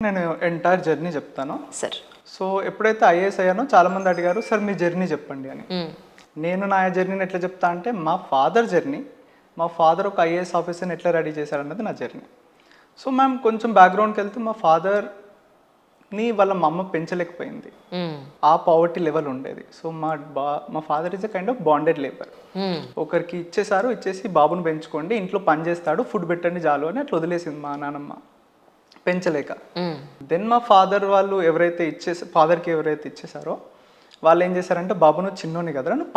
నేను entire journey చెప్తాను. Sir. So ఎప్పుడైతే ఐఏఎస్ అయ్యానో చాలామంది అడిగారు, సార్ మీ జర్నీ చెప్పండి అని. నేను నా జర్నీని ఎట్లా చెప్తా అంటే, మా ఫాదర్ జర్నీ, మా ఫాదర్ ఒక ఐఏఎస్ ఆఫీసర్ని ఎట్లా రెడీ చేశారన్నది నా జర్నీ. సో మ్యామ్ కొంచెం బ్యాక్గ్రౌండ్కి వెళ్తే, మా ఫాదర్ని వాళ్ళ మా అమ్మ పెంచలేకపోయింది, ఆ పవర్టీ లెవెల్ ఉండేది. సో మా father is a kind of bonded labour. ఒకరికి ఇచ్చేసి బాబుని పెంచుకోండి, ఇంట్లో పని చేస్తాడు, ఫుడ్ పెట్టండి చాలు అని అట్లా వదిలేసింది మా నాన్నమ్మ, పెంచలేక. దెన్ మా ఫాదర్ వాళ్ళు ఫాదర్కి ఎవరైతే ఇచ్చేసారో వాళ్ళు ఏం చేశారంటే, బాబు నువ్వు చిన్నోని కదరా, నువ్వు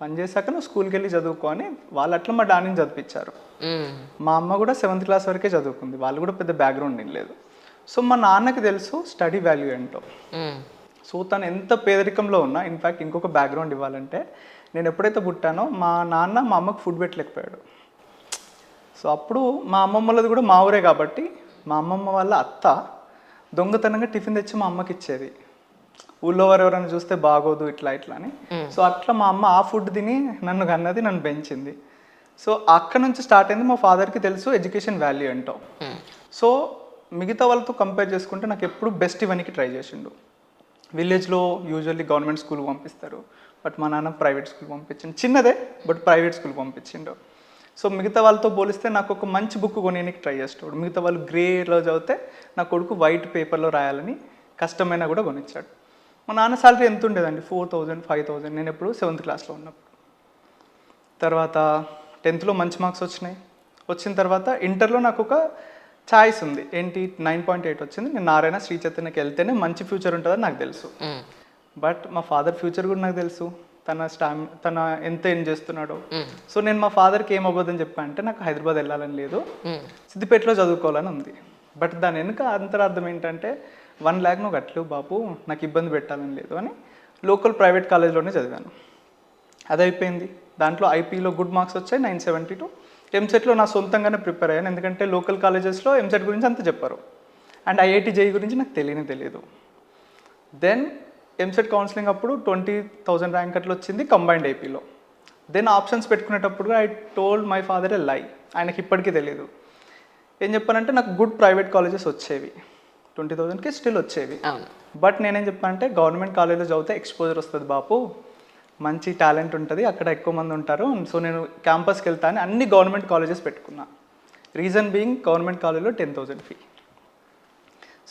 పని చేశాక నువ్వు స్కూల్కి వెళ్ళి చదువుకో అని వాళ్ళు అట్లా మా డాడీని చదివించారు. మా అమ్మ కూడా 7th క్లాస్ వరకే చదువుకుంది, వాళ్ళు కూడా పెద్ద బ్యాక్గ్రౌండ్ ఏం లేదు. సో మా నాన్నకి తెలుసు స్టడీ వాల్యూ ఏంటో. సో తను ఎంత పేదరికంలో ఉన్నా, ఇన్ఫ్యాక్ట్ ఇంకొక బ్యాక్గ్రౌండ్ ఇవ్వాలంటే, నేను ఎప్పుడైతే పుట్టానో మా నాన్న మా అమ్మకు ఫుడ్ పెట్టలేకపోయాడు. సో అప్పుడు మా అమ్మమ్మలది కూడా మా ఊరే కాబట్టి, మా అమ్మమ్మ వాళ్ళ అత్త దొంగతనంగా టిఫిన్ తెచ్చి మా అమ్మకి ఇచ్చేది, ఊళ్ళో వారు ఎవరైనా చూస్తే బాగోదు ఇట్లా అని. సో అట్లా మా అమ్మ ఆ ఫుడ్ తిని నన్ను కన్నది, నన్ను పెంచింది. సో అక్కడ నుంచి స్టార్ట్ అయింది. మా ఫాదర్కి తెలుసు ఎడ్యుకేషన్ వాల్యూ ఏంటో. సో మిగతా వాళ్ళతో కంపేర్ చేసుకుంటే నాకు ఎప్పుడు బెస్ట్ ఇవన్నీ ట్రై చేసిండు. విలేజ్లో యూజువల్లీ గవర్నమెంట్ స్కూల్కి పంపిస్తారు, బట్ మా నాన్న ప్రైవేట్ స్కూల్ పంపించిండు, చిన్నదే బట్ ప్రైవేట్ స్కూల్ పంపించిండు. సో మిగతా వాళ్ళతో పోలిస్తే నాకు ఒక మంచి బుక్ కొనేనికి ట్రై చేస్తాడు. మిగతా వాళ్ళు గ్రేలో చదివితే నా కొడుకు వైట్ పేపర్లో రాయాలని కష్టమైనా కూడా కొనిచ్చాడు. మా నాన్న సాలరీ ఎంత ఉండేదండి, 4,000 5,000 నేను ఎప్పుడు 7th క్లాస్లో ఉన్నప్పుడు. తర్వాత 10th మంచి మార్క్స్ వచ్చిన తర్వాత ఇంటర్లో నాకు ఒక ఛాయిస్ ఉంది, ఏంటి 9.8 వచ్చింది. నేను నారాయణ శ్రీ చైతన్యకి వెళ్తేనే మంచి ఫ్యూచర్ ఉంటుందని నాకు తెలుసు. బట్ మా ఫాదర్ ఫ్యూచర్ కూడా నాకు తెలుసు, తన ఎంత ఏం చేస్తున్నాడో. సో నేను మా ఫాదర్కి ఏం అవ్వదని చెప్పా అంటే, నాకు హైదరాబాద్ వెళ్ళాలని లేదు, సిద్దిపేటలో చదువుకోవాలని ఉంది. బట్ దాని వెనుక అంతరార్థం ఏంటంటే, 1 lakh నువ్వు కట్టలేవు బాబు, నాకు ఇబ్బంది పెట్టాలని లేదు అని లోకల్ ప్రైవేట్ కాలేజ్లోనే చదివాను. అది అయిపోయింది. దాంట్లో ఐపీలో గుడ్ మార్క్స్ వచ్చాయి, 972. ఎంసెట్లో నా సొంతంగానే ప్రిపేర్ అయ్యాను, ఎందుకంటే లోకల్ కాలేజెస్లో ఎంసెట్ గురించి అంత చెప్పారు, అండ్ ఐఐటి జేఈ గురించి నాకు తెలియదు. దెన్ ఎంసెట్ కౌన్సిలింగ్ అప్పుడు 20,000 ర్యాంక్ అట్లా వచ్చింది కంబైన్డ్ ఐపీలో. దెన్ ఆప్షన్స్ పెట్టుకునేటప్పుడు ఐ టోల్డ్ మై ఫాదర్ ఏ లై, ఆయనకి ఇప్పటికీ తెలియదు. ఏం చెప్పానంటే, నాకు గుడ్ ప్రైవేట్ కాలేజెస్ వచ్చేవి, 20,000కి స్టిల్ వచ్చేవి. బట్ నేనేం చెప్పానంటే, గవర్నమెంట్ కాలేజ్లో చదివితే ఎక్స్పోజర్ వస్తుంది బాపు, మంచి టాలెంట్ ఉంటుంది, అక్కడ ఎక్కువ మంది ఉంటారు. సో నేను క్యాంపస్కి వెళ్తాను, అన్ని గవర్నమెంట్ కాలేజెస్ పెట్టుకున్నా. రీజన్ బీయింగ్, గవర్నమెంట్ కాలేజ్లో 10,000 ఫీ.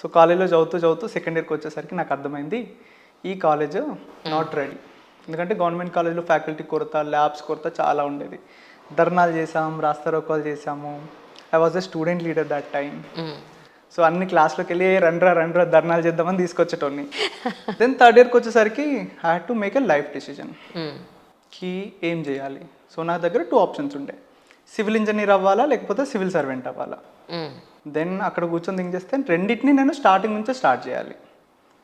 సో కాలేజ్లో చదువుతూ సెకండ్ ఇయర్కి వచ్చేసరికి నాకు అర్థమైంది, ఈ కాలేజ్ నాట్ రెడీ. ఎందుకంటే గవర్నమెంట్ కాలేజ్లో ఫ్యాకల్టీ కొరత, ల్యాబ్స్ కొరత చాలా ఉండేది. ధర్నాలు చేసాము, రాస్తారోకాలు చేసాము. I was a student leader that time. So అన్ని క్లాస్లోకి వెళ్ళి రండ్రా ధర్నాలు చేద్దామని తీసుకొచ్చేటోని. దెన్ థర్డ్ ఇయర్కి వచ్చేసరికి I had to make a life decision కి ఏం చేయాలి. సో నా దగ్గర 2 ఆప్షన్స్ ఉండే, సివిల్ ఇంజనీర్ అవ్వాలా లేకపోతే సివిల్ సర్వెంట్ అవ్వాలా. దెన్ అక్కడ కూర్చొని థింక్ చేస్తే రెండింటిని నేను స్టార్టింగ్ నుంచే స్టార్ట్ చేయాలి,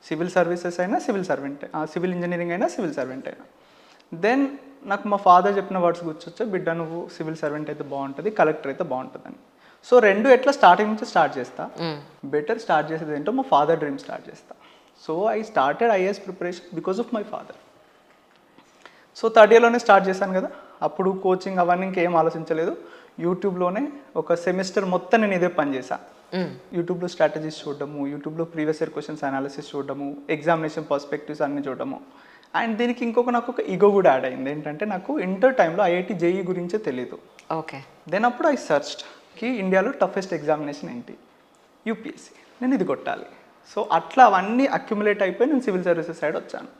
సివిల్ సర్వీసెస్ అయినా సివిల్ సర్వెంట్, సివిల్ ఇంజనీరింగ్ అయినా సివిల్ సర్వెంట్ అయినా. దెన్ నాకు మా ఫాదర్ చెప్పిన వర్డ్స్ గుర్తొచ్చా, బిడ్డ నువ్వు సివిల్ సర్వెంట్ అయితే బాగుంటుంది, కలెక్టర్ అయితే బాగుంటుందని. సో రెండు ఎట్లా స్టార్టింగ్ నుంచి స్టార్ట్ చేస్తా, బెటర్ స్టార్ట్ చేసేది ఏంటో మా ఫాదర్ డ్రీమ్ స్టార్ట్ చేస్తా. So I started IAS preparation because of my father. So third ఇయర్లోనే స్టార్ట్ చేశాను కదా, అప్పుడు కోచింగ్ అవన్నీ ఇంకేం ఆలోచించలేదు. యూట్యూబ్లోనే ఒక సెమిస్టర్ మొత్తం నేను ఇదే పని చేశాను. యూట్యూబ్లో స్ట్రాటజీస్ చూడడము, యూట్యూబ్లో ప్రీవియస్ ఇయర్ క్వశ్చన్స్ అనాలిసిస్ చూడడము, ఎగ్జామినేషన్ పర్స్పెక్టివ్స్ అన్నీ చూడడము. అండ్ దీనికి నాకు ఒక ఈగో కూడా యాడ్ అయింది, ఏంటంటే నాకు ఇంటర్ టైంలో ఐఐటి జేఈ గురించే తెలీదు. ఓకే. దెన్ అప్పుడు ఐ సర్చ్డ్ కి ఇండియాలో టఫెస్ట్ ఎగ్జామినేషన్ ఏంటి, యూపీఎస్సీ, నేను ఇది కొట్టాలి. సో అట్లా అవన్నీ అక్యుములేట్ అయిపోయి నేను సివిల్ సర్వీసెస్ సైడ్ వచ్చాను.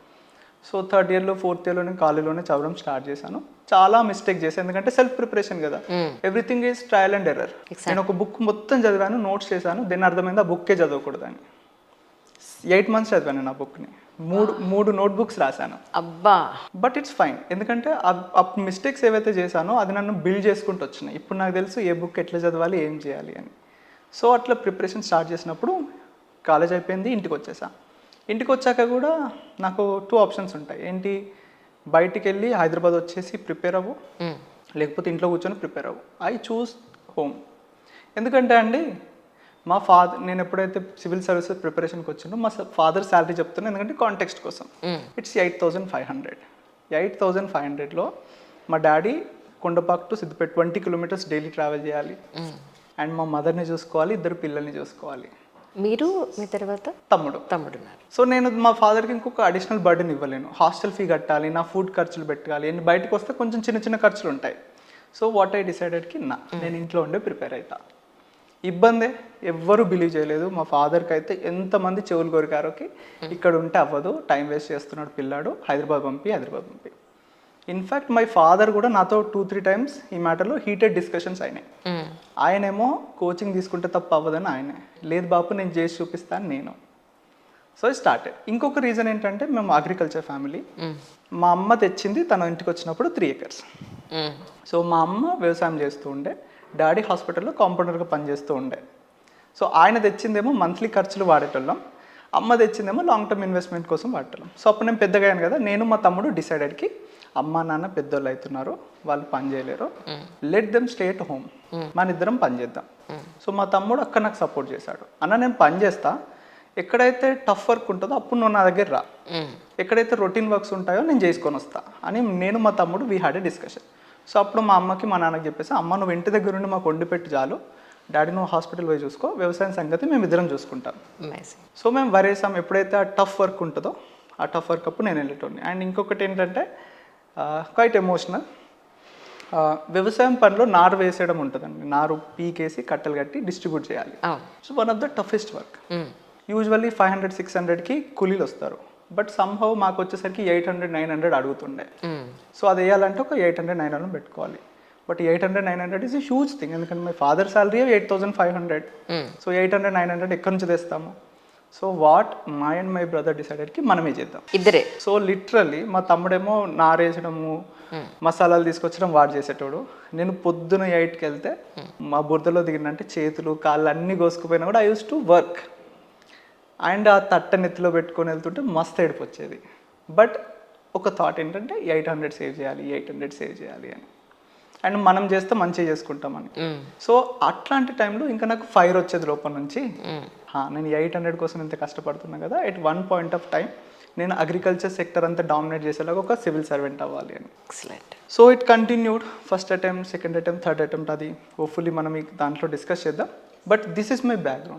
సో థర్డ్ ఇయర్లో ఫోర్త్ ఇయర్లో నేను కాలేజ్లోనే చదవడం స్టార్ట్ చేశాను. చాలా మిస్టేక్ చేశాను, ఎందుకంటే సెల్ఫ్ ప్రిపరేషన్ కదా, everything is trial and error. నేను ఒక బుక్ మొత్తం చదివాను, నోట్స్ చేశాను, దెన్ అర్థమైంది ఆ బుక్కే చదవకూడదని. 8 months చదివాను నా బుక్ని, మూడు నోట్ బుక్స్ రాశాను. అబ్బా. బట్ ఇట్స్ ఫైన్, ఎందుకంటే ఆ మిస్టేక్స్ ఏవైతే చేశానో అది నన్ను బిల్డ్ చేసుకుంటూ వచ్చినాయి. ఇప్పుడు నాకు తెలుసు ఏ బుక్ ఎట్లా చదవాలి, ఏం చేయాలి అని. సో అట్లా ప్రిపరేషన్ స్టార్ట్ చేసినప్పుడు కాలేజ్ అయిపోయింది, ఇంటికి వచ్చేసా. ఇంటికి వచ్చాక కూడా నాకు 2 ఆప్షన్స్ ఉంటాయి, ఏంటి, బయటికి వెళ్ళి హైదరాబాద్ వచ్చేసి ప్రిపేర్ అవ్వు, లేకపోతే ఇంట్లో కూర్చొని ప్రిపేర్ అవ్వు. I choose home. ఎందుకంటే అండి, మా ఫాదర్, నేను ఎప్పుడైతే సివిల్ సర్వీసెస్ ప్రిపరేషన్కి వచ్చిందో మా ఫాదర్ శాలరీ చెప్తున్నాను, ఎందుకంటే కాంటెక్స్ట్ కోసం. ఇట్స్ 8,500. 8,500లో మా daddy Kondapak to Siddipet 20 kilometers daily travel చేయాలి, అండ్ మా మదర్ని చూసుకోవాలి, 2 పిల్లల్ని చూసుకోవాలి. మీరు మీ తర్వాత తమ్ముడున్నారు. సో నేను మా ఫాదర్కి ఇంకొక అడిషనల్ బర్డెన్ ఇవ్వలేను. హాస్టల్ ఫీ కట్టాలి, నా ఫుడ్ ఖర్చులు పెట్టాలి, నేను బయటకు వస్తే కొంచెం చిన్న చిన్న ఖర్చులు ఉంటాయి. సో వాట్ ఐ డిసైడెడ్కి నేను ఇంట్లో ఉండే ప్రిపేర్ అవుతా. ఇబ్బందే, ఎవ్వరూ బిలీవ్ చేయలేదు. మా ఫాదర్కి అయితే ఎంతమంది చెవులు కొరికారోకి ఇక్కడ ఉంటే అవ్వదు, టైం వేస్ట్ చేస్తున్నాడు పిల్లాడు, హైదరాబాద్ పంపి. ఇన్ఫ్యాక్ట్ మై ఫాదర్ కూడా నాతో 2-3 టైమ్స్ ఈ మ్యాటర్లో హీటెడ్ డిస్కషన్స్ అయినాయి. ఆయనేమో కోచింగ్ తీసుకుంటే తప్ప అవ్వదని ఆయనే, లేదు బాపు నేను చేసి చూపిస్తాను నేను. So started. ఇంకొక రీజన్ ఏంటంటే మేము అగ్రికల్చర్ ఫ్యామిలీ. మా అమ్మ తెచ్చింది తన ఇంటికి వచ్చినప్పుడు 3 acres. సో మా అమ్మ వ్యవసాయం చేస్తూ ఉండే, డాడీ హాస్పిటల్లో కాంపౌండర్గా పనిచేస్తూ ఉండే. సో ఆయన తెచ్చిందేమో మంత్లీ ఖర్చులు వాడేటోళ్ళం, అమ్మ తెచ్చిందేమో లాంగ్ టర్మ్ ఇన్వెస్ట్మెంట్ కోసం వాడేటోళ్ళం. సో అప్పుడు నేను పెద్దగా అయ్యాను కదా, నేను మా తమ్ముడు డిసైడెడ్కి అమ్మ నాన్న పెద్దోళ్ళు అవుతున్నారు, వాళ్ళు పని చేయలేరు, let them stay at home, మన ఇద్దరం పని చేద్దాం. సో మా తమ్ముడు అక్కడ నాకు సపోర్ట్ చేశాడు. అన్న నేను పని చేస్తా, ఎక్కడైతే టఫ్ వర్క్ ఉంటుందో అప్పుడు నువ్వు నా దగ్గర రా, ఎక్కడైతే రొటీన్ వర్క్స్ ఉంటాయో నేను చేసుకొని వస్తా అని నేను మా తమ్ముడు we had a discussion. So అప్పుడు మా అమ్మకి మా నాన్నకి చెప్పేసి, అమ్మ నువ్వు ఇంటి దగ్గర ఉండి మాకు వండి పెట్టి చాలు, డాడీ నువ్వు హాస్పిటల్ పోయి చూసుకో, వ్యవసాయం సంగతి మేము ఇద్దరం చూసుకుంటాం. సో మేము వరేసాం, ఎప్పుడైతే ఆ టఫ్ వర్క్ ఉంటుందో ఆ టఫ్ వర్క్ అప్పుడు నేను వెళ్ళేటోని. అండ్ ఇంకొకటి ఏంటంటే క్వైట్ ఎమోషనల్, వ్యవసాయం పనిలో నారు వేసేయడం ఉంటుందండి. నారు పీకేసి కట్టలు కట్టి డిస్ట్రిబ్యూట్ చేయాలి. So one of the toughest work. Usually 500-600కి కూలీలు వస్తారు, బట్ సంహవ్ మాకు వచ్చేసరికి 800-900 అడుగుతుండే. సో అది వేయాలంటే ఒక 800-900 పెట్టుకోవాలి. But 800-900 is a huge thing, ఎందుకంటే మై ఫాదర్ సాలరీ 8,500. సో 800-900 ఎక్కడి నుంచి తెస్తాము? So what my and my brother డిసైడెడ్కి మనమే చేద్దాం ఇద్దరే. సో లిటరల్లీ మా తమ్ముడేమో నారేసడము, మసాలాలు తీసుకొచ్చడం వాడు చేసేటోడు. నేను పొద్దున 8కి వెళ్తే మా బురదలో దిగినంటే చేతులు కాళ్ళు అన్నీ కోసుకుపోయినా కూడా I use to work. And ఆ తట్ట నెత్తిలో పెట్టుకొని వెళ్తుంటే మస్తు ఏడుపు వచ్చేది. బట్ ఒక థాట్ ఏంటంటే 800 సేవ్ చేయాలి అని. అండ్ మనం చేస్తే మంచిగా చేసుకుంటామని. సో అట్లాంటి టైంలో ఇంకా నాకు ఫైర్ వచ్చేది లోపల నుంచి, నేను 800 కోసం ఇంత కష్టపడుతున్నా కదా, at one point of time నేను అగ్రికల్చర్ సెక్టర్ అంతా డామినేట్ చేసేలాగా ఒక సివిల్ సర్వెంట్ అవ్వాలి అని. Excellent. So it continued. First attempt, second attempt, third attempt, అది హోప్ఫుల్లీ మనం దాంట్లో డిస్కస్ చేద్దాం. But this is my background.